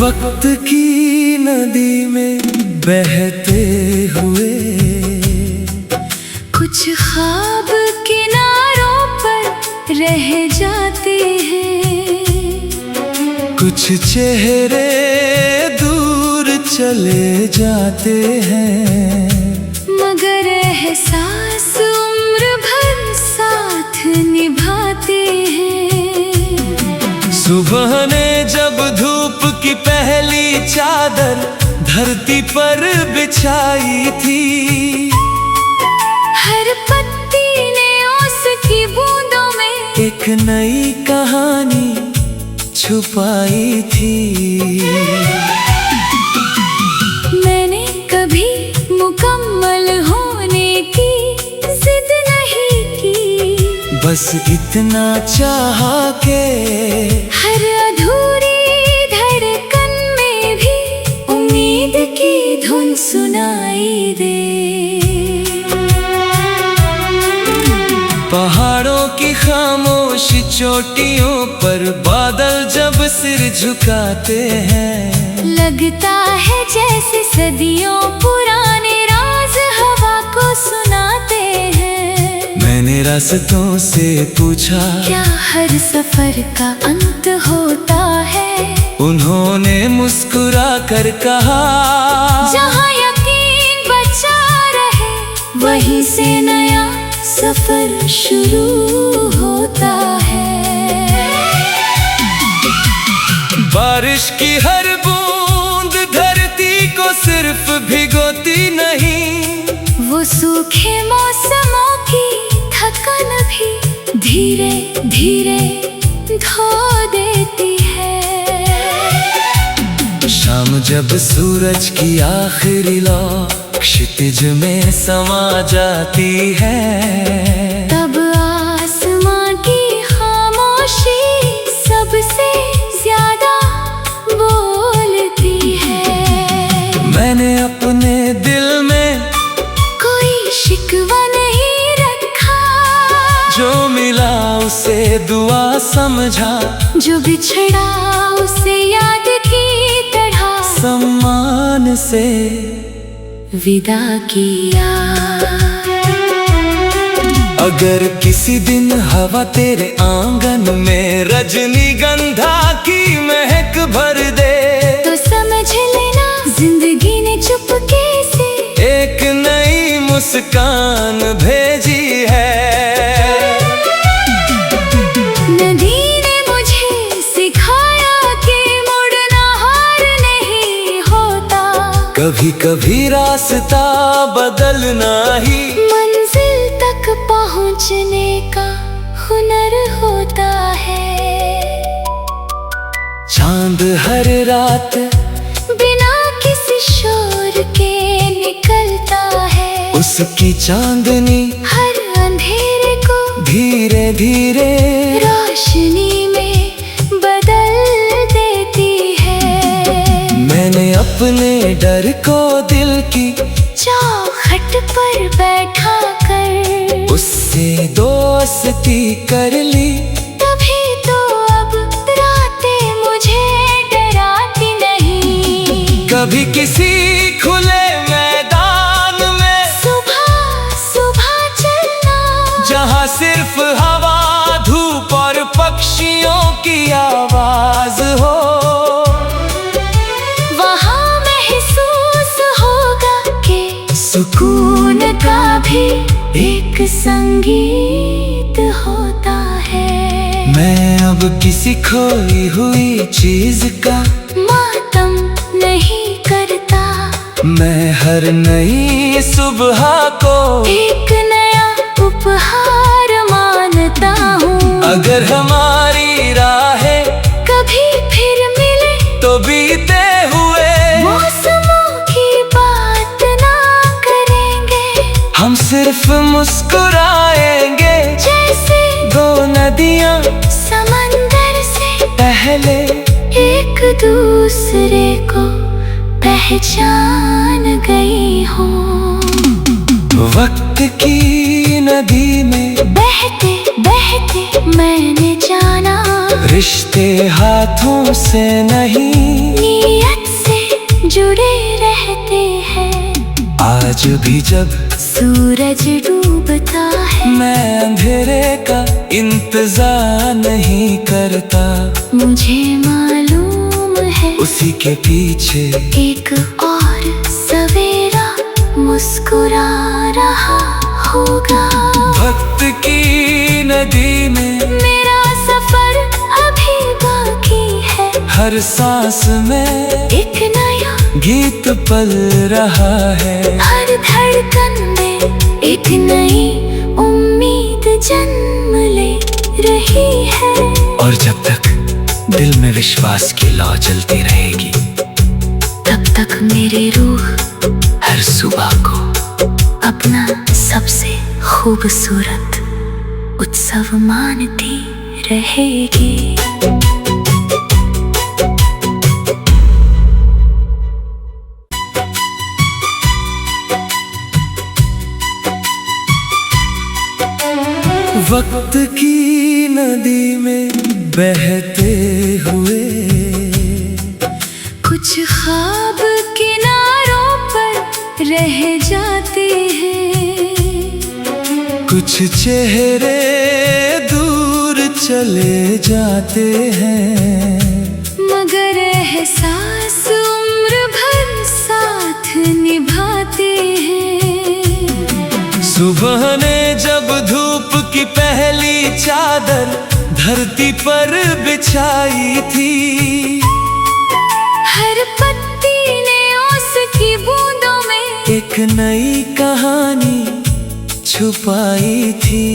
वक्त की नदी में बहते हुए कुछ ख्वाब किनारों पर रह जाते हैं, कुछ चेहरे दूर चले जाते हैं, मगर एहसास उम्र भर साथ निभाते हैं। सुबह ने जब धूप की पहली चादर धरती पर बिछाई थी, हर पत्ती ने उसकी बूंदों में एक नई कहानी छुपाई थी। मैंने कभी मुकम्मल होने की जिद नहीं की, बस इतना चाहा के हर अधूरी धड़कन में भी उम्मीद की धुन सुनाई दे। पहाड़ों की खामोश चोटियों पर बादल जब सिर झुकाते हैं, लगता है जैसे सदियों पुराने राज हवा को सुनाते हैं। मैंने रास्तों से पूछा क्या हर सफर का अंत होता है? उन्होंने मुस्कुरा कर कहा जहाँ यकीन बचा रहे वहीं से नया सफर शुरू होता है। बारिश की हर बूंद धरती को सिर्फ भिगोती नहीं, वो सूखे मौसमों की थकन भी धीरे धीरे धो देती है। शाम जब सूरज की आखिरी लौ क्षितिज में समा जाती है, तब आसमां की खामोशी सबसे ज्यादा बोलती है। मैंने अपने दिल में कोई शिकवा नहीं रखा, जो मिला उसे दुआ समझा, जो बिछड़ा उसे याद की तरह सम्मान से विदा किया। अगर किसी दिन हवा तेरे आंगन में रजनीगंधा की महक भर दे, तो समझ लेना जिंदगी ने चुपके से एक नई मुस्कान भेजी है। नदी ने मुझे सिखाया कि मुड़ना हार नहीं होता, कभी कभी रास्ता बदलना ही मंजिल तक पहुंचने का हुनर होता है। चांद हर रात बिना किसी शोर के निकलता है, उसकी चांदनी हर अंधेरे को धीरे धीरे रोशनी में बदल देती है। मैंने अपने डर को दिल की चौखट पर बैठा कर उससे दोस्ती कर ली, तभी तो अब रातें मुझे डराती नहीं। कभी किसी खुले मैदान में सुबह सुबह चलना, जहाँ सिर्फ हवा धूप और पक्षियों की आवाज हो, वहाँ महसूस होगा कि सुकून का भी एक संगीत होता है। मैं अब किसी खोई हुई चीज का मातम नहीं करता, मैं हर नई सुबह को एक नया उपहार मानता हूँ। अगर हमारी राहें कभी फिर मिले तो बीते हुए मौसमों की बात ना करेंगे, हम सिर्फ मुस्कुराएंगे, जैसे दो नदियाँ समंदर से पहले एक दूसरे को पहचान गई हो। वक्त की नदी में बहते बहते मैंने जाना रिश्ते हाथों से नहीं, नीयत से जुड़े रहते हैं। आज भी जब सूरज डूबता है, मैं अंधेरे का इंतजार नहीं करता। मुझे मालूम है उसी के पीछे एक और सवेरा मुस्कुरा रहा होगा। भक्त की नदी में मेरा सफर अभी बाकी है, हर सांस में एक नया गीत पल रहा है। हर धड़कन में एक नई उम्मीद जन्म ले रही है। और जब तक दिल में विश्वास की लौ जलती रहेगी, तब तक मेरी रूह हर सुबह को अपना सबसे खूबसूरत उत्सव मानती रहेगी। वक्त की नदी में बहते हुए कुछ ख्वाब किनारों पर रह जाते हैं, कुछ चेहरे दूर चले जाते हैं, मगर एहसास उम्र भर साथ निभाते हैं। सुबह ने जब धूप की पहली चादर धरती पर बिछाई थी, हर पत्ती ने उसकी बूंदों में एक नई कहानी छुपाई थी।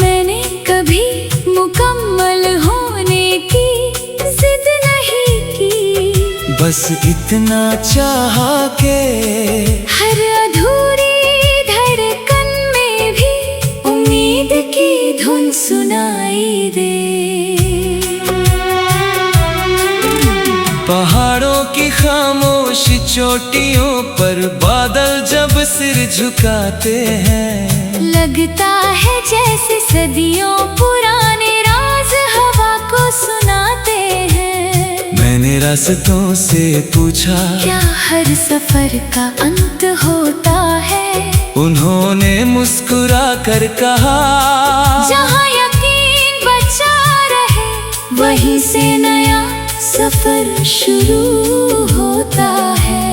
मैंने कभी मुकम्मल होने की जिद नहीं की, बस इतना चाहा के हर अधूरी धड़कन में भी उम्मीद की धुन सुनाई दे। पहाड़ों की खामोश चोटियों पर बादल जब सिर झुकाते हैं, लगता है जैसे सदियों पुराने राज हवा को सुनाते हैं। मैंने रास्तों से पूछा क्या हर सफर का अंत होता है? उन्होंने मुस्कुरा कर कहा, जहाँ यकीन बचा रहे वहीं से नया सफर शुरू होता है।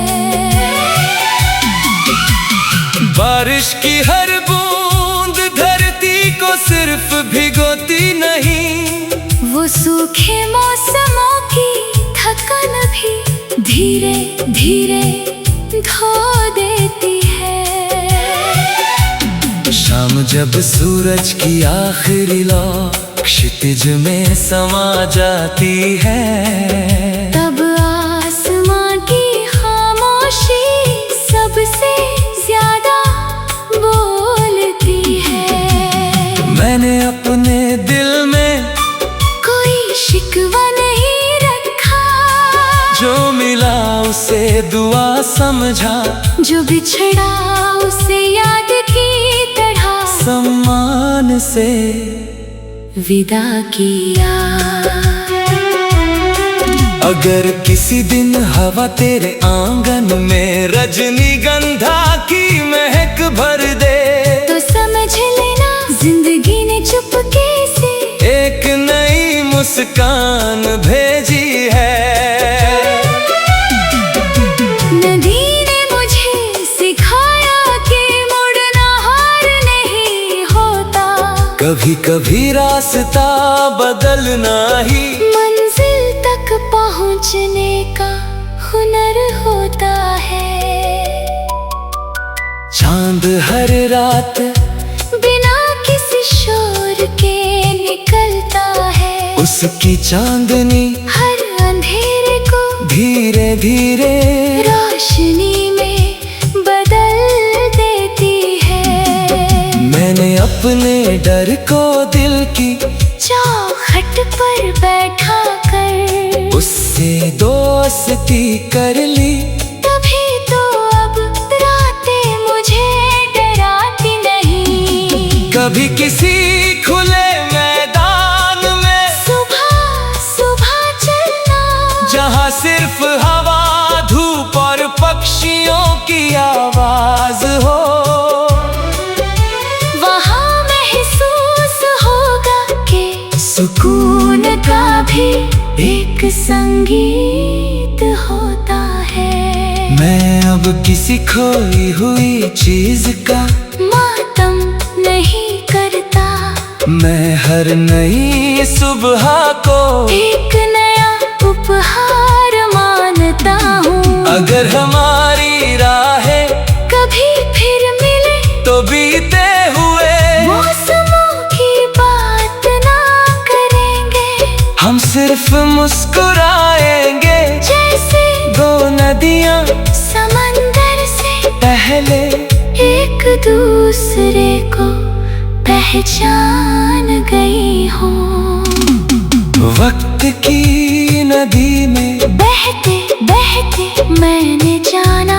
बारिश की हर बूंद धरती को सिर्फ भिगोती नहीं, वो सूखे मौसमों की थकन भी धीरे धीरे धो देती है। शाम जब सूरज की आखिरी लौ क्षितिज में समा जाती है, तब आसमां की खामोशी सबसे ज्यादा बोलती है। मैंने अपने दिल में कोई शिकवा नहीं रखा, जो मिला उसे दुआ समझा, जो बिछड़ा उसे याद की तरह सम्मान से विदा किया। अगर किसी दिन हवा तेरे आंगन में रजनीगंधा की महक भर दे, तो समझ लेना जिंदगी ने चुपके से एक नई मुस्कान भेजी है। नदी ने मुझे सिखाया कि मुड़ना हार नहीं होता, कभी कभी रास्ता बदलना ही मंजिल तक पहुंचने का हुनर होता है। चांद हर रात बिना किसी शोर के निकलता है, उसकी चांदनी हर अंधेरे को धीरे धीरे रोशनी में बदल देती है। मैंने अपने डर को दिल की चौखट पर बैठा कर उससे दोस्ती कर ली, तभी तो अब रातें मुझे डराती नहीं। कभी किसी खुले एक संगीत होता है। मैं अब किसी खोई हुई चीज का मातम नहीं करता। मैं हर नई सुबह को एक नया उपहार मानता हूँ। अगर हमारी राहें कभी फिर मिले तो बीते हुए मौसमों की बात ना करेंगे। हम सिर्फ मुस्कुराएंगे जैसे दो नदियां समंदर से पहले एक दूसरे को पहचान गई हो। वक्त की नदी में बहते बहते मैंने जाना,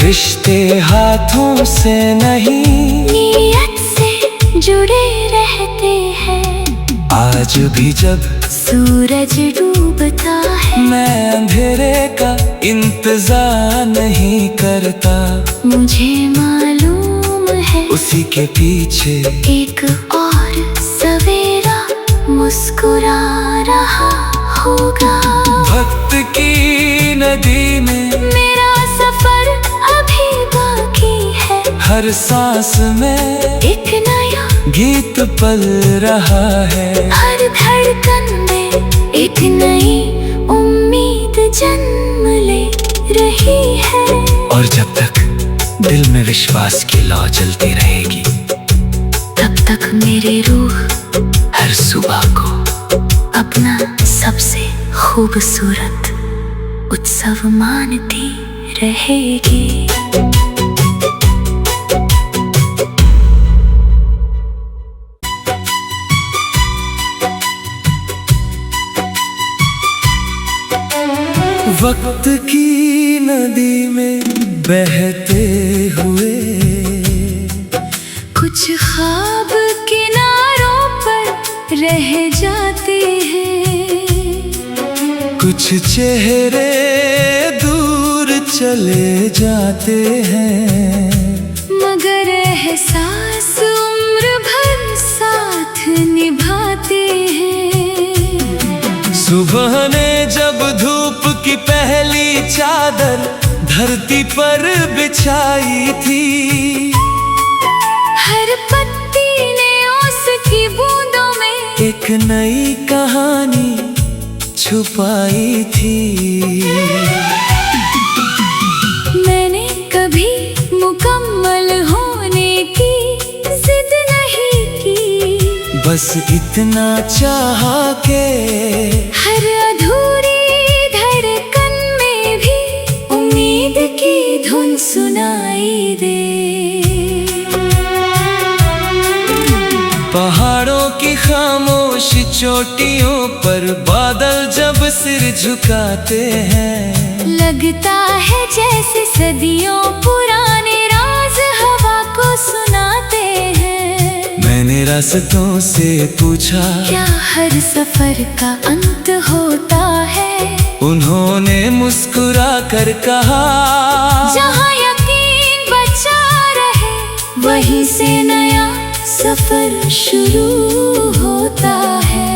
रिश्ते हाथों से नहीं नीयत से जुड़े रहते हैं। आज भी जब सूरज डूबता है मैं अंधेरे का इंतजार नहीं करता। मुझे मालूम है उसी के पीछे एक और सवेरा मुस्कुरा रहा होगा। वक्त की नदी में मेरा सफर अभी बाकी है। हर सांस में एक नया गीत पल रहा है। हर धड़कन में एक नई उम्मीद जन्म ले रही है। और जब तक दिल में विश्वास की लौ जलती रहेगी, तब तक मेरी रूह हर सुबह को अपना सबसे खूबसूरत उत्सव मानती रहेगी। वक्त की नदी में बहते हुए कुछ ख्वाब किनारों पर रह जाते हैं। कुछ चेहरे दूर चले जाते हैं, मगर एहसास उम्र भर साथ निभाते हैं। सुबह ने जब धूप की पहली चादर धरती पर बिछाई थी, हर पत्ती ने उसकी बूंदों में एक नई कहानी छुपाई थी। मैंने कभी मुकम्मल होने की जिद नहीं की, बस इतना चाहा के हर अधूरी धड़कन में भी उम्मीद की धुन सुनाई दे। पहाड़ों की खामोश चोटियों पर बादल जब सिर झुकाते हैं, लगता है जैसे सदियों पुराने राज हवा को सुनाते हैं। मैंने रास्तों से पूछा क्या हर सफर का अंत होता है? उन्होंने मुस्कुरा कर कहा, जहाँ यकीन बचा रहे वहीं से नया सफर शुरू होता है।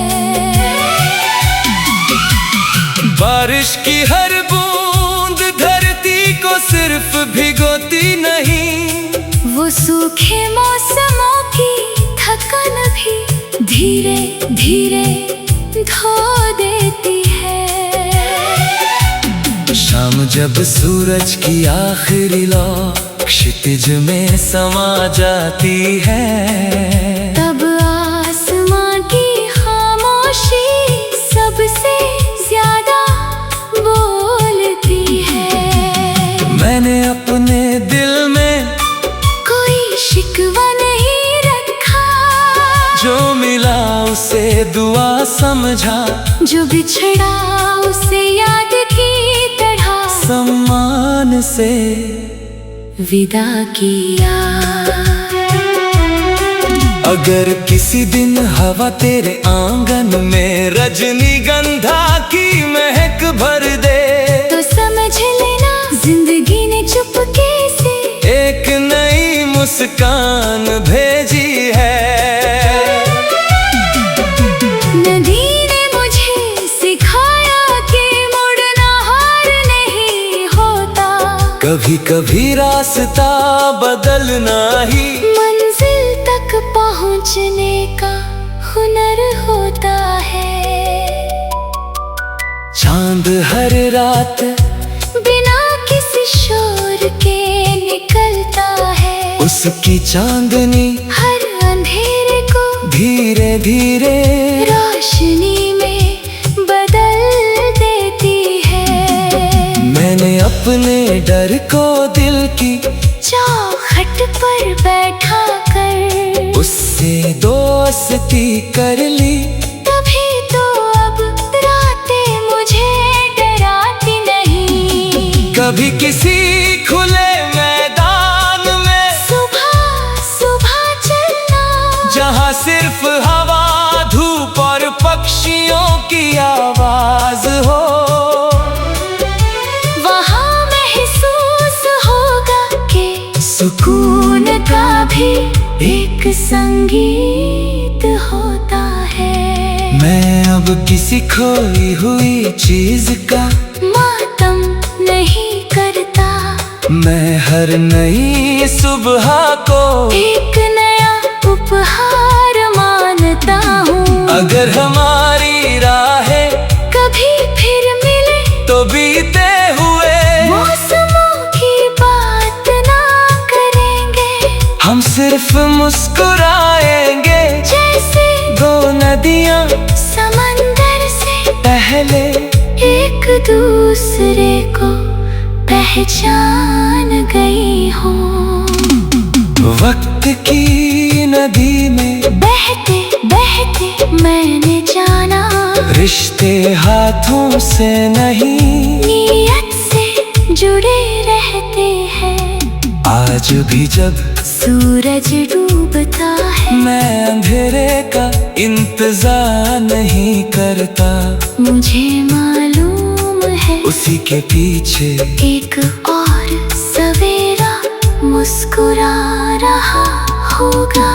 बारिश की हर बूंद धरती को सिर्फ भिगोती नहीं, वो सूखे मौसमों की थकन भी धीरे धीरे धो देती है। शाम जब सूरज की आखिरी लौ क्षितिज में समा जाती है, तब आसमां की खामोशी सबसे ज्यादा बोलती है। मैंने अपने दिल में कोई शिकवा नहीं रखा, जो मिला उसे दुआ समझा, जो बिछड़ा उसे याद की तरह सम्मान से विदा किया। अगर किसी दिन हवा तेरे आंगन में रजनीगंधा की महक भर दे, तो समझ लेना जिंदगी ने चुपके से एक नई मुस्कान भेजी है। नदी ने मुझे सिखाया कि कभी कभी रास्ता बदलना ही मंजिल तक पहुंचने का हुनर होता है। चांद हर रात बिना किसी शोर के निकलता है। उसकी चांदनी हर अंधेरे को धीरे धीरे रोशनी में बदल देती है। मैंने अपने डर को दिल की चौखट पर बैठा कर उससे दोस्ती कर ली। तभी तो अब रातें मुझे डराती नहीं। कभी किसी खुले मैदान में सुबह सुबह चलना, जहाँ सिर्फ हवा धूप और पक्षियों की आवाज हो। वहाँ महसूस होगा कि सुकून का भी एक संगीत होता है। मैं अब किसी खोई हुई चीज का मातम नहीं करता। मैं हर नई सुबह को एक नया उपहार मानता हूँ। अगर हमारी राहें कभी फिर मिले तो बीते हुए मौसमों की बात ना करेंगे। हम सिर्फ मुस्कुराएंगे जैसे दो नदियाँ समंदर से पहले एक दूसरे को पहचान गई हो। वक्त की नदी में बहते बहते मैंने जाना, रिश्ते हाथों से नहीं नीयत से जुड़े रहते हैं। आज भी जब सूरज डूबता है मैं अंधेरे का इंतजार नहीं करता। मुझे मालूम है उसी के पीछे एक और सवेरा मुस्कुरा रहा होगा।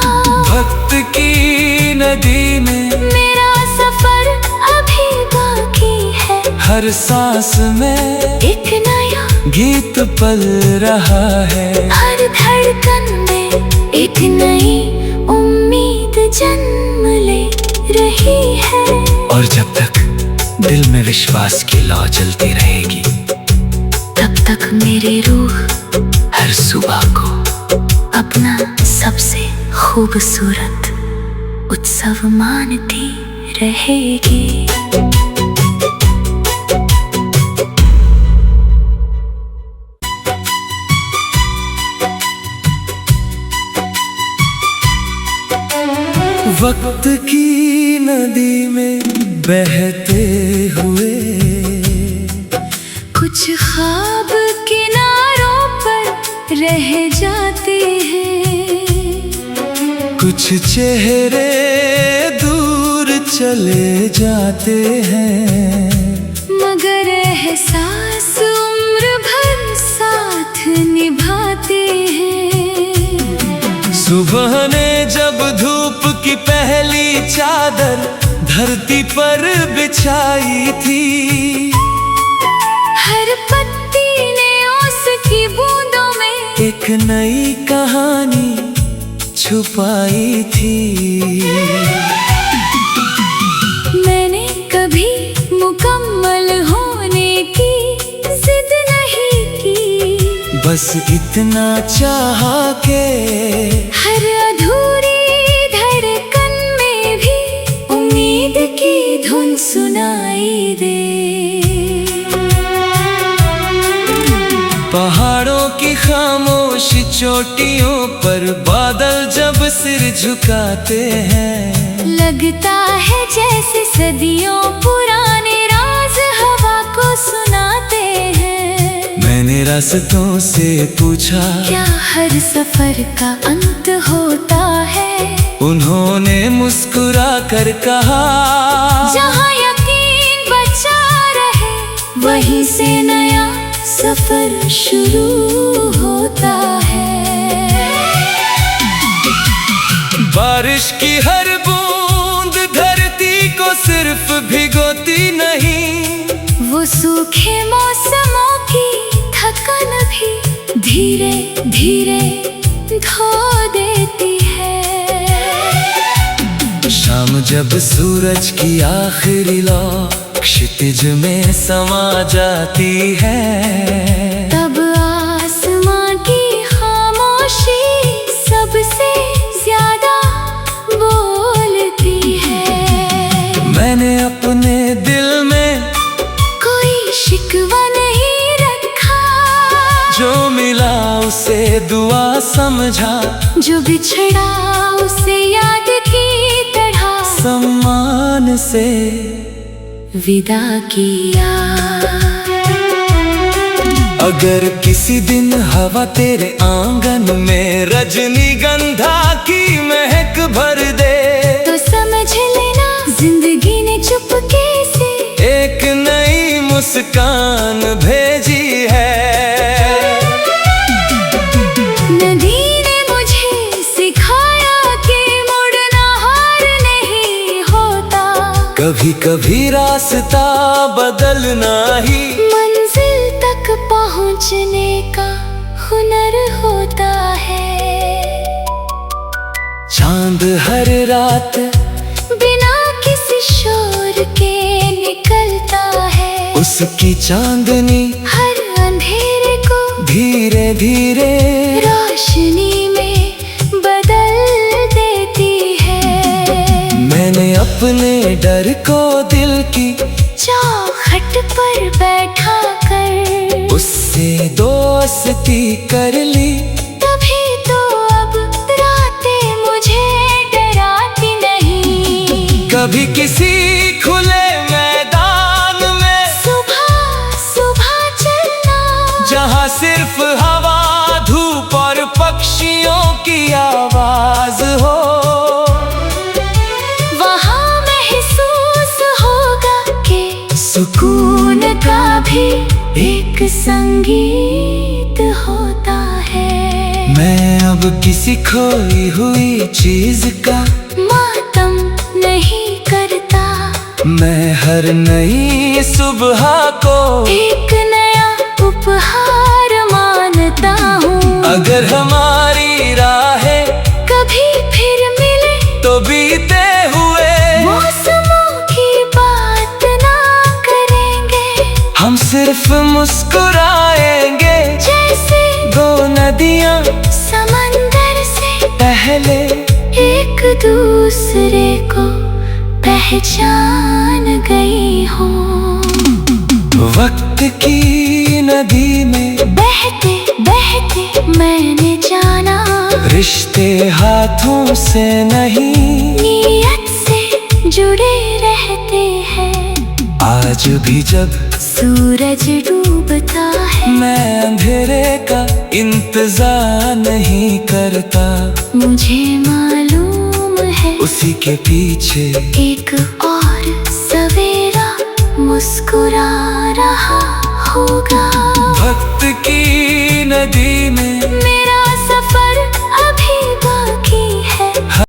वक्त की नदी में मेरा सफर अभी बाकी है। हर सांस में एक नया गीत पल रहा है। हर धड़कन में एक नई उम्मीद जन्म ले रही है। और जब तक दिल में विश्वास की लौ जलती रहेगी, तब तक मेरी रूह हर सुबह को अपना सबसे खूबसूरत उत्सव मानती रहेगी। वक्त की नदी में बहते हुए कुछ ख्वाब किनारों पर रह जाते हैं। कुछ चेहरे दूर चले जाते हैं। मगर एहसास उम्र भर साथ निभाते हैं। सुबह ने जब धूप की पहली चादर धरती पर बिछाई थी, हर पत्ती ने उसकी बूंदों में एक नई कहानी छुपाई थी। मैंने कभी मुकम्मल होने की जिद नहीं की। बस इतना चाहा के हर अधूरी धड़कन में भी उम्मीद की धुन सुनाई दे। पहाड़ों की खामोश चोटियों पर बादल जब सिर झुकाते हैं, लगता है जैसे सदियों पुराने राज हवा को सुनाते हैं। मैंने रास्तों से पूछा क्या हर सफर का अंत होता है? उन्होंने मुस्कुरा कर कहा, जहाँ यकीन बचा रहे वहीं से नया सफर शुरू होता है। बारिश की हर बूंद धरती को सिर्फ भिगोती नहीं, वो सूखे मौसमों की थकन भी धीरे धीरे धो देती है। शाम जब सूरज की आखिरी लौ क्षितिज में समा जाती है, तब आसमां की खामोशी सबसे ज्यादा बोलती है। मैंने अपने दिल में कोई शिकवा नहीं रखा, जो मिला उसे दुआ समझा, जो बिछड़ा उसे याद की तरह सम्मान से विदा किया। अगर किसी दिन हवा तेरे आंगन में रजनीगंधा की महक भर दे, तो समझ लेना जिंदगी ने चुपके से एक नई मुस्कान भेजी है। नदी ने मुझे सिखाया कि मुड़ना हार नहीं होता, कभी कभी रास्ता बदलना ही मंजिल तक पहुंचने का हुनर होता है। चांद हर रात बिना किसी शोर के निकलता है, उसकी चांदनी हर अंधेरे को धीरे धीरे रोशनी में बदल देती है। मैंने अपने डर को दिल की चौखट पर बैठा कर उससे दोस्ती कर ली, तभी तो अब रातें मुझे डराती नहीं। कभी किसी खुले मैदान में सुबह सुबह चलना, जहाँ सिर्फ हवा धूप और पक्षियों की आवाज हो, वहाँ महसूस होगा कि सुकून का भी एक संगीत होता है। मैं अब किसी खोई हुई चीज का मातम नहीं करता, मैं हर नई सुबह को एक नया उपहार मानता हूँ। अगर हमारी राहें कभी फिर मिले तो बीते हुए मौसमों की बात ना करेंगे, हम सिर्फ मुस्कुराएंगे, जैसे दो नदियाँ समंदर से पहले एक दूसरे को पहचान गई हो। वक्त की नदी में बहते बहते मैंने जाना, रिश्ते हाथों से नहीं नीयत से जुड़े रहते हैं। आज भी जब सूरज डूबता है, मैं अंधेरे का इंतजार नहीं करता, मुझे मालूम है उसी के पीछे एक और सवेरा मुस्कुरा रहा होगा। वक्त की नदी में